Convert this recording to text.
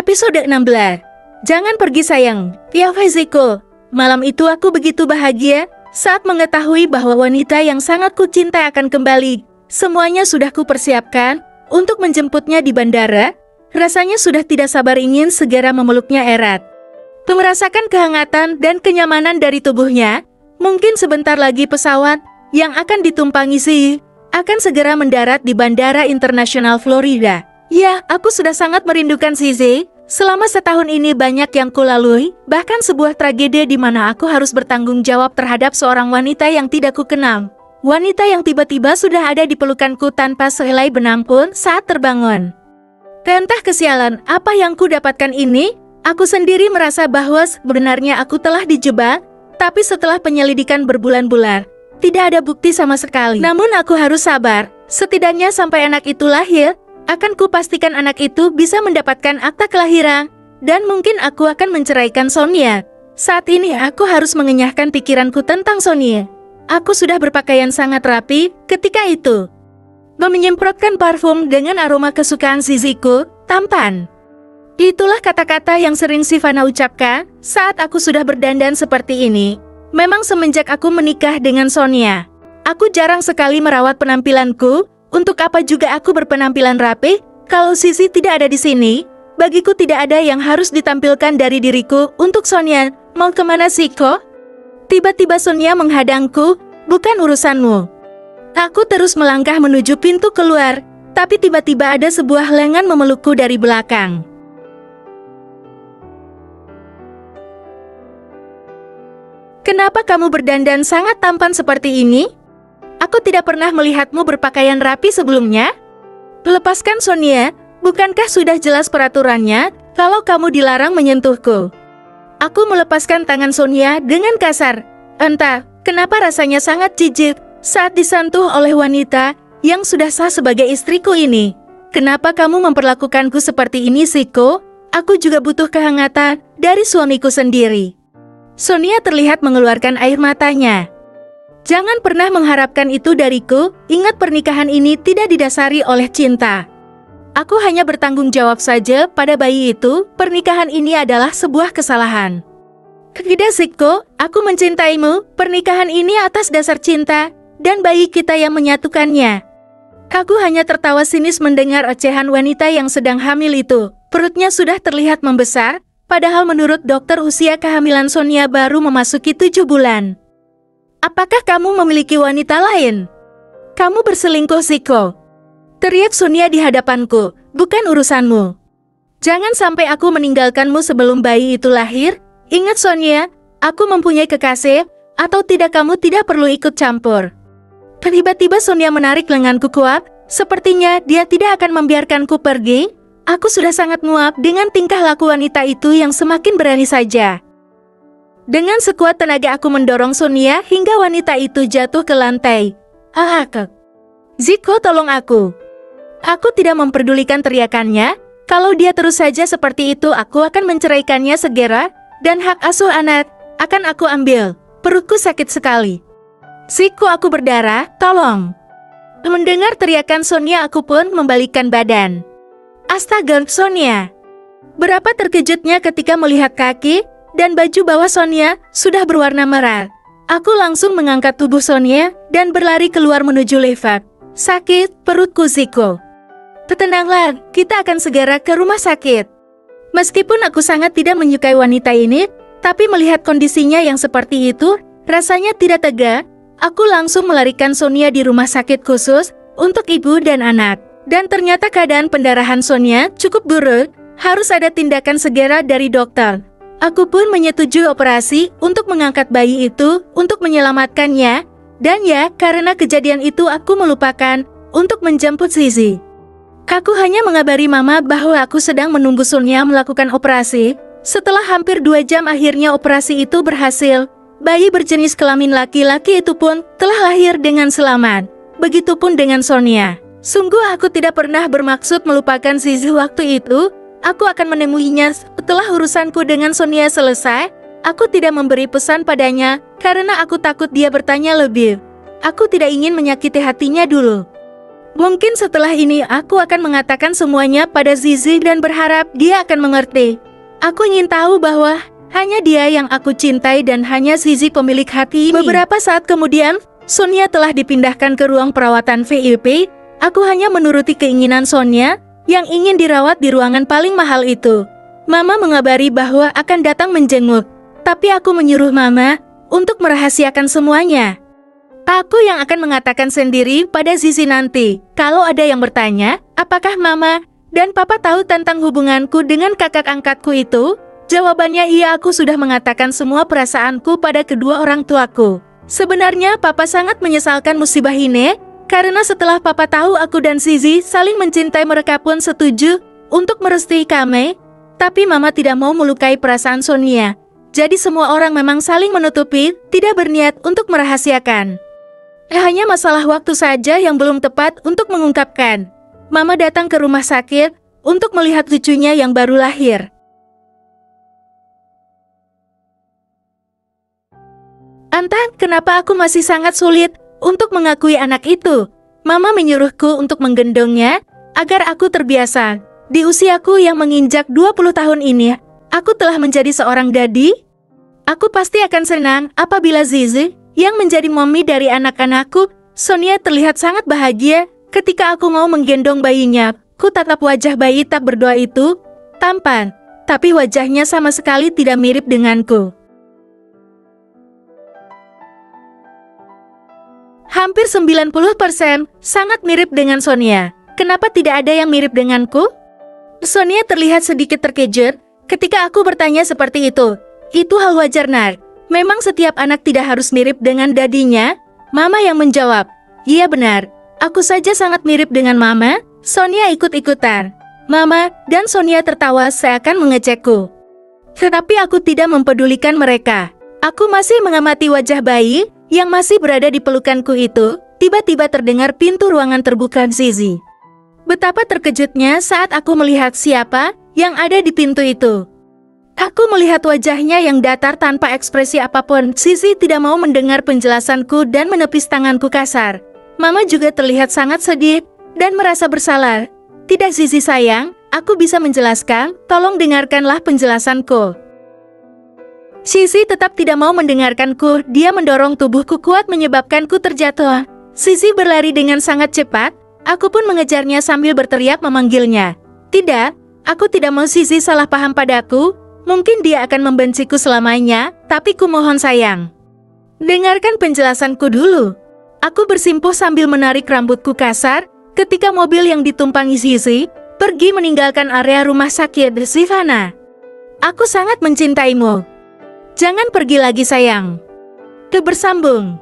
Episode 16. Jangan pergi sayang, ya Ziko. Malam itu aku begitu bahagia saat mengetahui bahwa wanita yang sangat kucintai akan kembali. Semuanya sudah kupersiapkan untuk menjemputnya di bandara. Rasanya sudah tidak sabar ingin segera memeluknya erat. Merasakan kehangatan dan kenyamanan dari tubuhnya. Mungkin sebentar lagi pesawat yang akan ditumpangi Si akan segera mendarat di Bandara Internasional Florida. Ya, aku sudah sangat merindukan Zizi. Selama setahun ini banyak yang kulalui, bahkan sebuah tragedi di mana aku harus bertanggung jawab terhadap seorang wanita yang tidak kukenal. Wanita yang tiba-tiba sudah ada di pelukanku tanpa sehelai benang pun saat terbangun. Entah kesialan apa yang ku dapatkan ini, aku sendiri merasa bahwa sebenarnya aku telah dijebak, tapi setelah penyelidikan berbulan-bulan, tidak ada bukti sama sekali. Namun aku harus sabar, setidaknya sampai anak itu lahir, akan kupastikan anak itu bisa mendapatkan akta kelahiran, dan mungkin aku akan menceraikan Sonia. Saat ini aku harus mengenyahkan pikiranku tentang Sonia. Aku sudah berpakaian sangat rapi ketika itu. Menyemprotkan parfum dengan aroma kesukaan Ziziku, tampan. Itulah kata-kata yang sering Sivana ucapkan saat aku sudah berdandan seperti ini. Memang semenjak aku menikah dengan Sonia, aku jarang sekali merawat penampilanku. Untuk apa juga aku berpenampilan rapi? Kalau Sisi tidak ada di sini, bagiku tidak ada yang harus ditampilkan dari diriku untuk Sonia. Mau kemana Siko? Tiba-tiba Sonia menghadangku, bukan urusanmu. Aku terus melangkah menuju pintu keluar, tapi tiba-tiba ada sebuah lengan memelukku dari belakang. Kenapa kamu berdandan sangat tampan seperti ini? Aku tidak pernah melihatmu berpakaian rapi sebelumnya. Lepaskan Sonia, bukankah sudah jelas peraturannya kalau kamu dilarang menyentuhku? Aku melepaskan tangan Sonia dengan kasar. Entah kenapa rasanya sangat jijik saat disentuh oleh wanita yang sudah sah sebagai istriku ini. Kenapa kamu memperlakukanku seperti ini, Siko? Aku juga butuh kehangatan dari suamiku sendiri. Sonia terlihat mengeluarkan air matanya. Jangan pernah mengharapkan itu dariku, ingat pernikahan ini tidak didasari oleh cinta. Aku hanya bertanggung jawab saja pada bayi itu, pernikahan ini adalah sebuah kesalahan. Tidak Siko, aku mencintaimu, pernikahan ini atas dasar cinta, dan bayi kita yang menyatukannya. Aku hanya tertawa sinis mendengar ocehan wanita yang sedang hamil itu. Perutnya sudah terlihat membesar, padahal menurut dokter usia kehamilan Sonia baru memasuki 7 bulan. Apakah kamu memiliki wanita lain? Kamu berselingkuh, Siko. Teriak Sonia di hadapanku, bukan urusanmu. Jangan sampai aku meninggalkanmu sebelum bayi itu lahir. Ingat Sonia, aku mempunyai kekasih, atau tidak kamu tidak perlu ikut campur. Tiba-tiba Sonia menarik lenganku kuat, sepertinya dia tidak akan membiarkanku pergi. Aku sudah sangat muak dengan tingkah laku wanita itu yang semakin berani saja. Dengan sekuat tenaga aku mendorong Sonia hingga wanita itu jatuh ke lantai. Ziko, tolong aku. Aku tidak memperdulikan teriakannya. Kalau dia terus saja seperti itu, aku akan menceraikannya segera, dan hak asuh anak akan aku ambil. Perutku sakit sekali. Ziko, aku berdarah, tolong. Mendengar teriakan Sonia, aku pun membalikkan badan. Astaga, Sonia. Berapa terkejutnya ketika melihat kaki dan baju bawah Sonia sudah berwarna merah. Aku langsung mengangkat tubuh Sonia dan berlari keluar menuju lift. Sakit perutku, Ziko. Tenanglah, kita akan segera ke rumah sakit. Meskipun aku sangat tidak menyukai wanita ini, tapi melihat kondisinya yang seperti itu, rasanya tidak tega. Aku langsung melarikan Sonia di rumah sakit khusus untuk ibu dan anak. Dan ternyata keadaan pendarahan Sonia cukup buruk, harus ada tindakan segera dari dokter. Aku pun menyetujui operasi untuk mengangkat bayi itu untuk menyelamatkannya. Dan ya, karena kejadian itu aku melupakan untuk menjemput Zizi. Aku hanya mengabari mama bahwa aku sedang menunggu Sonia melakukan operasi. Setelah hampir 2 jam akhirnya operasi itu berhasil. Bayi berjenis kelamin laki-laki itu pun telah lahir dengan selamat. Begitupun dengan Sonia. Sungguh aku tidak pernah bermaksud melupakan Zizi waktu itu. Aku akan menemuinya setelah urusanku dengan Sonia selesai. Aku tidak memberi pesan padanya karena aku takut dia bertanya lebih. Aku tidak ingin menyakiti hatinya dulu. Mungkin setelah ini aku akan mengatakan semuanya pada Zizi dan berharap dia akan mengerti. Aku ingin tahu bahwa hanya dia yang aku cintai dan hanya Zizi pemilik hati ini. Beberapa saat kemudian, Sonia telah dipindahkan ke ruang perawatan VIP. Aku hanya menuruti keinginan Sonia yang ingin dirawat di ruangan paling mahal itu. Mama mengabari bahwa akan datang menjenguk, tapi aku menyuruh Mama untuk merahasiakan semuanya. Aku yang akan mengatakan sendiri pada Zizi nanti. Kalau ada yang bertanya, apakah Mama dan Papa tahu tentang hubunganku dengan kakak angkatku itu? Jawabannya iya, aku sudah mengatakan semua perasaanku pada kedua orang tuaku. Sebenarnya Papa sangat menyesalkan musibah ini, karena setelah Papa tahu aku dan Zizi saling mencintai, mereka pun setuju untuk merestui kami. Tapi Mama tidak mau melukai perasaan Sonia. Jadi semua orang memang saling menutupi, tidak berniat untuk merahasiakan. Hanya masalah waktu saja yang belum tepat untuk mengungkapkan. Mama datang ke rumah sakit untuk melihat cucunya yang baru lahir. Entah kenapa aku masih sangat sulit untuk mengakui anak itu. Mama menyuruhku untuk menggendongnya agar aku terbiasa. Di usiaku yang menginjak 20 tahun ini, aku telah menjadi seorang dadi. Aku pasti akan senang apabila Zizi yang menjadi mommy dari anak-anakku. Sonia terlihat sangat bahagia ketika aku mau menggendong bayinya. Ku tatap wajah bayi tak berdoa itu, tampan, tapi wajahnya sama sekali tidak mirip denganku. Hampir 90% sangat mirip dengan Sonia. Kenapa tidak ada yang mirip denganku? Sonia terlihat sedikit terkejut ketika aku bertanya seperti itu. Itu hal wajar, Nar. Memang setiap anak tidak harus mirip dengan dadinya. Mama yang menjawab, iya benar. Aku saja sangat mirip dengan Mama. Sonia ikut-ikutan. Mama dan Sonia tertawa seakan mengecekku. Tetapi aku tidak mempedulikan mereka. Aku masih mengamati wajah bayi yang masih berada di pelukanku itu. Tiba-tiba terdengar pintu ruangan terbuka Zizi. Betapa terkejutnya saat aku melihat siapa yang ada di pintu itu. Aku melihat wajahnya yang datar tanpa ekspresi apapun. Zizi tidak mau mendengar penjelasanku dan menepis tanganku kasar. Mama juga terlihat sangat sedih dan merasa bersalah. Tidak Zizi sayang, aku bisa menjelaskan, tolong dengarkanlah penjelasanku. Zizi tetap tidak mau mendengarkanku, dia mendorong tubuhku kuat menyebabkanku terjatuh. Zizi berlari dengan sangat cepat, aku pun mengejarnya sambil berteriak memanggilnya. Tidak, aku tidak mau Zizi salah paham padaku. Mungkin dia akan membenciku selamanya, tapi kumohon sayang. Dengarkan penjelasanku dulu. Aku bersimpuh sambil menarik rambutku kasar ketika mobil yang ditumpangi Zizi pergi meninggalkan area rumah sakit. Sivana, aku sangat mencintaimu. Jangan pergi lagi sayang. Bersambung.